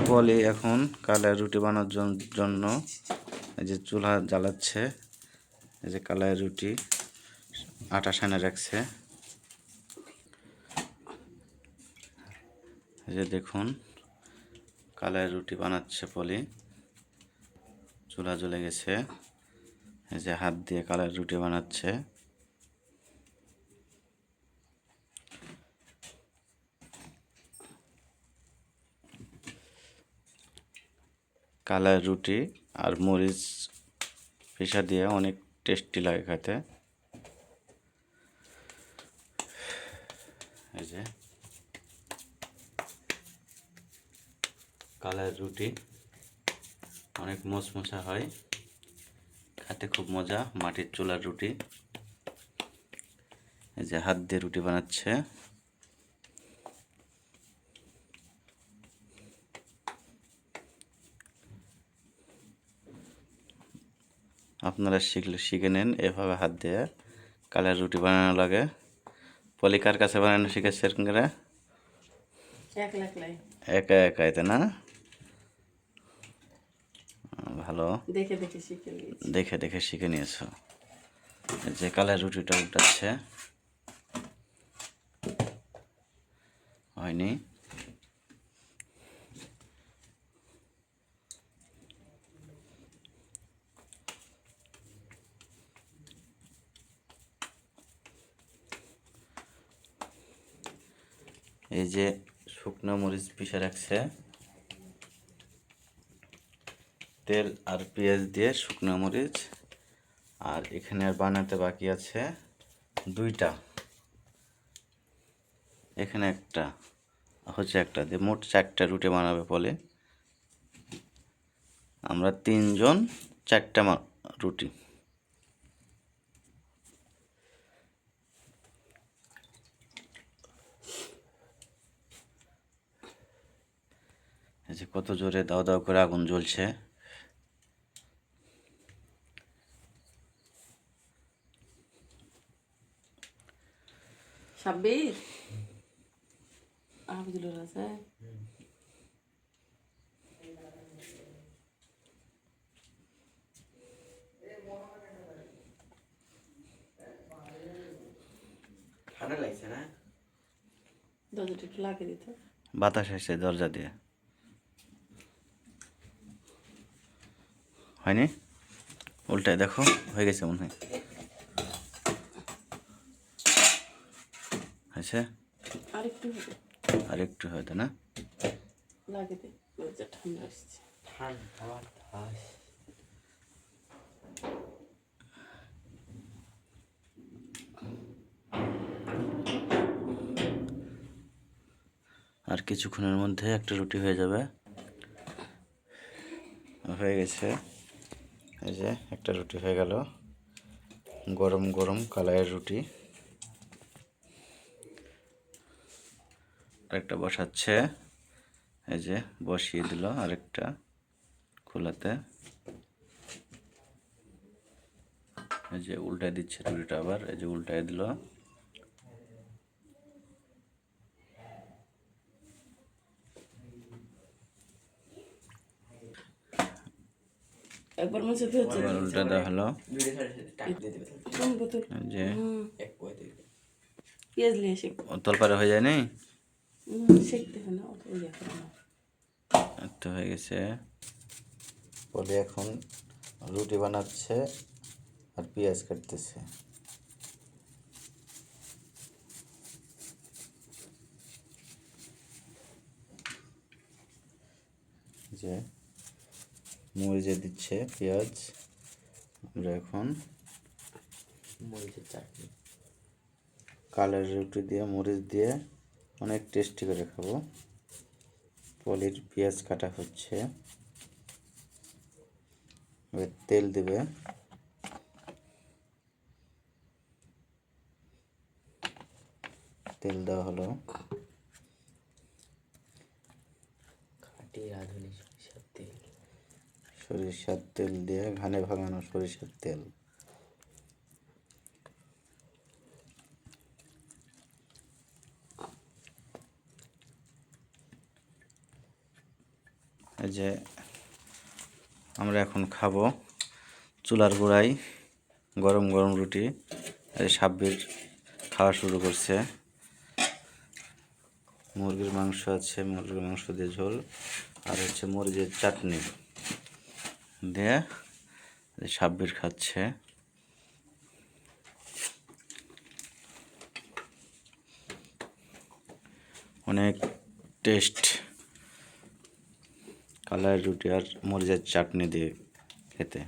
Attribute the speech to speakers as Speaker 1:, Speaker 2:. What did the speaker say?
Speaker 1: পলি এখন কালাই রুটি বানানোর জন্য এই যে চুলা জ্বালাচ্ছে। এই যে কালাই রুটি আটা সানে রাখছে। এই যে দেখুন কালাই রুটি বানাচ্ছে পলি। চুলা জ্বলে গেছে। এই যে হাত দিয়ে কালাই রুটি বানাচ্ছে। কালাই রুটি আর মরিচ পিষা দিয়ে অনেক টেস্টি লাগে খেতে। এই যে কালাই রুটি অনেক মচমচা হয়, খেতে খুব মজা। মাটির চুলার রুটি। এই যে হাত দিয়ে রুটি বানাচ্ছে। আপনারা শিখে নেন এভাবে হাত দিয়ে কালাই রুটি বানানো লাগে। পলি কার কাছে বানানো শিখেছে এরকম করে? একা একাই, তাই না? ভালো, দেখে দেখে শিখে নিয়েছো। যে কালাই রুটিটা উল্টাচ্ছে, হয়নি? এই যে শুকনো মরিচ পিষে রাখছে, তেল আর পেঁয়াজ দিয়ে শুকনো মরিচ। আর এখানে আর বানাতে বাকি আছে দুইটা। এখানে একটা হচ্ছে, একটা দিয়ে মোট 4টা রুটি বানাবে বলে। আমরা 3 জন 4টা রুটি। এই যে কত জোরে দাও দাও করে আগুন জ্বলছে।
Speaker 2: সাব্বির আবদুল আছে।
Speaker 1: ঠান্ডা লাগছে না?
Speaker 2: দরজাটা একটু লাগিয়ে দিত।
Speaker 1: বাতাস আসছে দরজা দিয়ে। হয়নি? উল্টায় দেখো, হয়ে গেছে মনে হয়। হয়েছে? আরেকটু হয়তো না?
Speaker 2: লাগিয়ে দে, দরজা ঠান্ডা আসছে।
Speaker 1: আর কিছুক্ষণের মধ্যে একটা রুটি হয়ে যাবে। হয়ে গেছে। এই যে একটা রুটি হয়ে গেল। গরম গরম কালাইয়ের রুটি। আরেকটা বসাচ্ছে। এই যে বসিয়ে দিল আরেকটা খোলাতে। এই যে উল্টায় দিচ্ছে রুটিটা আবার। এই যে উল্টায় দিল।
Speaker 2: একবার মনে হচ্ছে হচ্ছে
Speaker 1: উল্টা দেওয়া হলো। যে
Speaker 2: পেঁয়াজ নিয়ে এসে
Speaker 1: তলপারে হয়ে যায় নাই?
Speaker 2: শিখতে হয় না,
Speaker 1: তো হয়ে গেছে। বলে এখন রুটি বানাচ্ছে আর পেঁয়াজ কাটতেছে। যে মরিচে দিচ্ছে পেঁয়াজ। আমরা এখন মরিচের চাটনি, কালের রুটি দিয়ে মরিচ দিয়ে অনেক টেস্টি করে খাবো। পলির পেঁয়াজ কাটা হচ্ছে। এবার তেল দেবে। তেল দেওয়া হলো। খাঁটি রাঁধুনি সরিষার তেল। সরিষার তেল দিয়ে ঘানে ভাঙানো সরিষার তেল। এই যে আমরা এখন খাবো চুলার গোড়ায় গরম গরম রুটি। এই সাব্বির খাওয়া শুরু করছে। মুরগির মাংস আছে, মুরগির মাংস দিয়ে ঝোল, আর হচ্ছে মরিচের চাটনি দিয়ে সাব্বির খাচ্ছে। অনেক টেস্ট কালার রুটি আর মরিচের চাটনি দিয়ে খেতে।